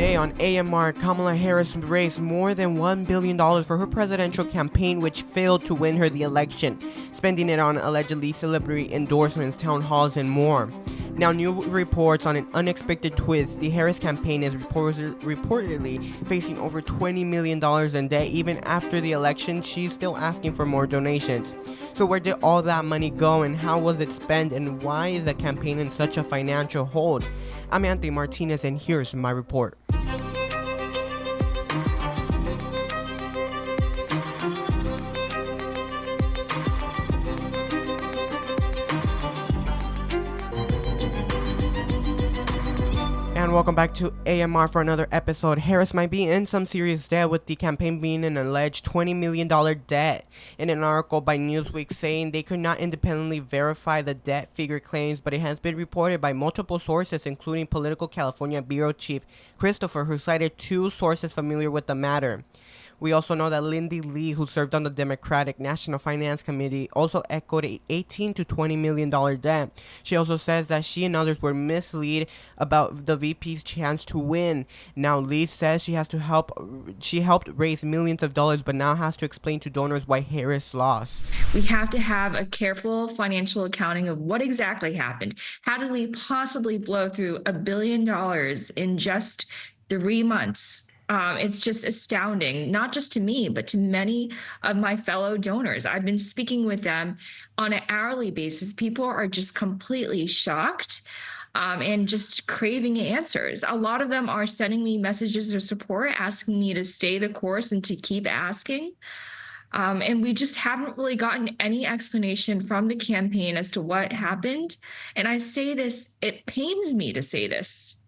Today on AMR, Kamala Harris raised more than $1 billion for her presidential campaign, which failed to win her the election, spending it on allegedly celebrity endorsements, town halls, and more. Now, new reports on an unexpected twist. The Harris campaign is reportedly facing over $20 million in debt. Even after the election, she's still asking for more donations. So where did all that money go, and how was it spent, and why is the campaign in such a financial hold? I'm Anthony Martinez, and here's my report. And welcome back to AMR for another episode. Harris might be in some serious debt, with the campaign being an alleged $20 million debt. In an article by Newsweek saying they could not independently verify the debt figure claims, but it has been reported by multiple sources, including Political California Bureau Chief Christopher, who cited two sources familiar with the matter. We also know that Lindy Lee, who served on the Democratic National Finance Committee, also echoed a $18 to $20 million debt. She also says that she and others were misled about the VP's chance to win. Now, Lee says she helped raise millions of dollars, but now has to explain to donors why Harris lost. We have to have a careful financial accounting of what exactly happened. How did we possibly blow through $1 billion in just 3 months? It's just astounding, not just to me, but to many of my fellow donors. I've been speaking with them on an hourly basis. People are just completely shocked and just craving answers. A lot of them are sending me messages of support, asking me to stay the course and to keep asking. And we just haven't really gotten any explanation from the campaign as to what happened. And I say this, it pains me to say this.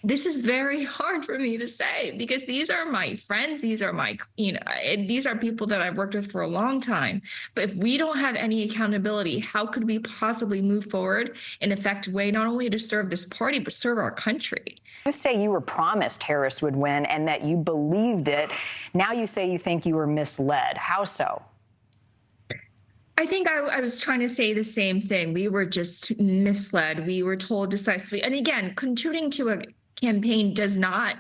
This is very hard for me to say because these are my friends. These are these are people that I've worked with for a long time. But if we don't have any accountability, how could we possibly move forward in an effective way, not only to serve this party, but serve our country? You say you were promised Harris would win and that you believed it. Now you say you think you were misled. How so? I think I was trying to say the same thing. We were just misled. We were told decisively. And again, contributing to a campaign does not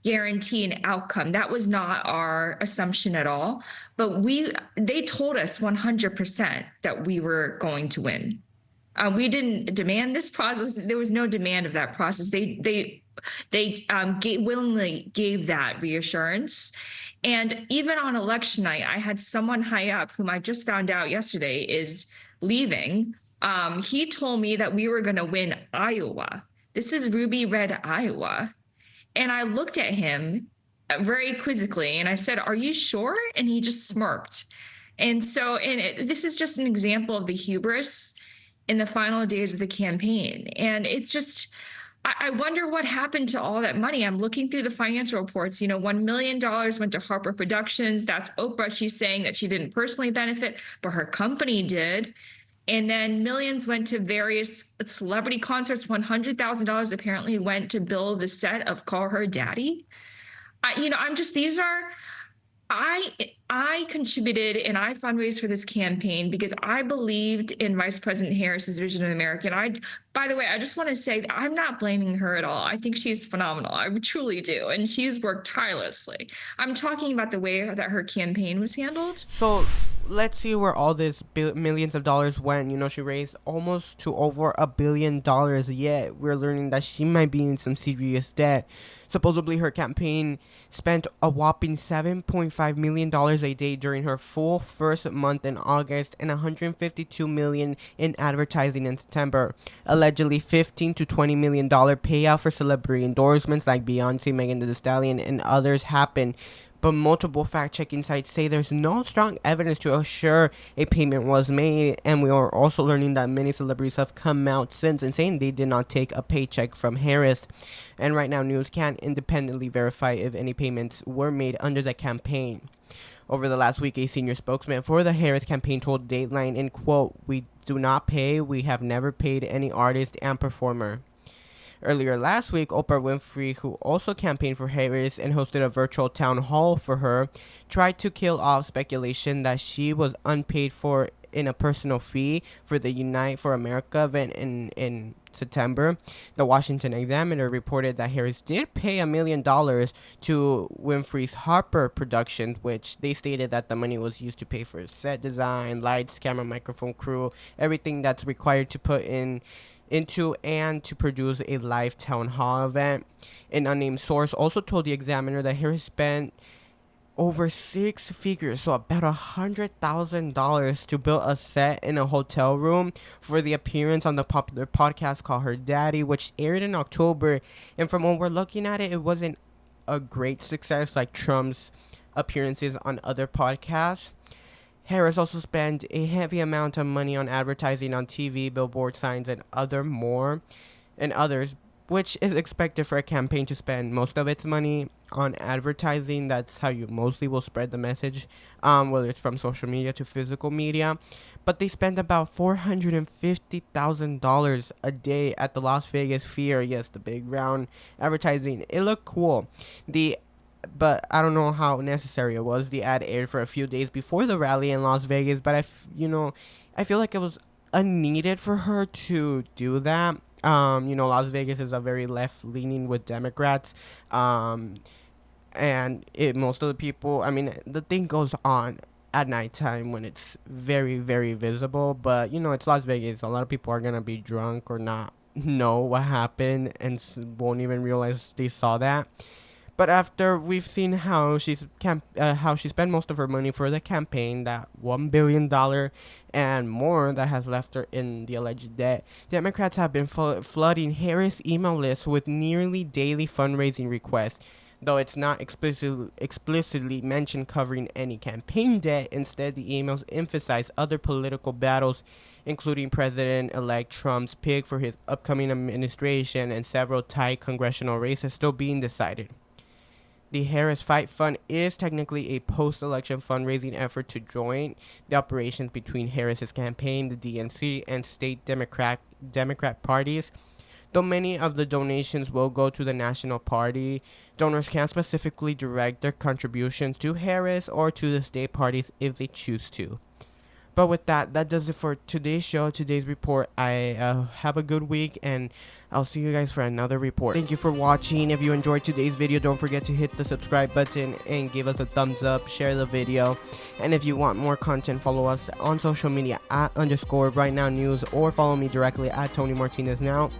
guarantee an outcome. That was not our assumption at all. But they told us 100% that we were going to win. We didn't demand this process. There was no demand of that process. They willingly gave that reassurance. And even on election night, I had someone high up whom I just found out yesterday is leaving. He told me that we were going to win Iowa. This is ruby red Iowa. And I looked at him very quizzically and I said, "Are you sure?" And he just smirked. And so, this is just an example of the hubris in the final days of the campaign. And it's just, I wonder what happened to all that money. I'm looking through the financial reports. $1 million went to Harper Productions. That's Oprah. She's saying that she didn't personally benefit, but her company did. And then millions went to various celebrity concerts. $100,000 apparently went to build the set of Call Her Daddy. I contributed and I fundraised for this campaign because I believed in Vice President Harris's vision of America. And by the way, I just want to say that I'm not blaming her at all. I think she's phenomenal. I truly do. And she's worked tirelessly. I'm talking about the way that her campaign was handled. So let's see where all this millions of dollars went. She raised almost to over $1 billion, yet we're learning that she might be in some serious debt. Supposedly, her campaign spent a whopping $7.5 million a day during her full first month in August and $152 million in advertising in September. Allegedly, $15 to $20 million payout for celebrity endorsements like Beyonce, Megan Thee Stallion, and others happened. But multiple fact-checking sites say there's no strong evidence to assure a payment was made, and we are also learning that many celebrities have come out since and saying they did not take a paycheck from Harris. And right now, news can't independently verify if any payments were made under the campaign. Over the last week, a senior spokesman for the Harris campaign told Dateline, in quote, "We do not pay. We have never paid any artist and performer." Earlier last week, Oprah Winfrey, who also campaigned for Harris and hosted a virtual town hall for her, tried to kill off speculation that she was unpaid for in a personal fee for the Unite for America event in September. The Washington Examiner reported that Harris did pay $1 million to Winfrey's Harper Productions, which they stated that the money was used to pay for set design, lights, camera, microphone crew, everything that's required to put into and to produce a live town hall event. An unnamed source also told the Examiner that Harris spent over six figures, so about $100,000 to build a set in a hotel room for the appearance on the popular podcast called Her Daddy, which aired in October. And from when we're looking at it, it wasn't a great success like Trump's appearances on other podcasts. Harris also spent a heavy amount of money on advertising on TV, billboard signs, and others, which is expected for a campaign to spend most of its money on advertising. That's how you mostly will spread the message, whether it's from social media to physical media. But they spent about $450,000 a day at the Las Vegas Sphere. Yes, the big round advertising. It looked cool. But I don't know how necessary it was. The ad aired for a few days before the rally in Las Vegas, but I feel like it was unneeded for her to do that. Las Vegas is a very left-leaning with Democrats, and most of the people, the thing goes on at nighttime when it's very, very visible, but, it's Las Vegas. A lot of people are going to be drunk or not know what happened and won't even realize they saw that. But after we've seen how she spent most of her money for the campaign, that $1 billion and more that has left her in the alleged debt, Democrats have been flooding Harris' email list with nearly daily fundraising requests. Though it's not explicitly mentioned covering any campaign debt, instead the emails emphasize other political battles, including President-elect Trump's pick for his upcoming administration and several tight congressional races still being decided. The Harris Fight Fund is technically a post-election fundraising effort to join the operations between Harris's campaign, the DNC, and state Democrat parties. Though many of the donations will go to the National Party, donors can specifically direct their contributions to Harris or to the state parties if they choose to. But with that does it for today's show, today's report. I have a good week, and I'll see you guys for another report. Thank you for watching. If you enjoyed today's video, don't forget to hit the subscribe button and give us a thumbs up, share the video. And if you want more content, follow us on social media at _RightNow News, or follow me directly at Tony Martinez Now.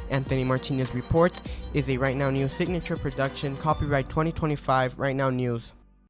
Anthony Martinez Reports is a RightNow News signature production, copyright 2025, RightNow News.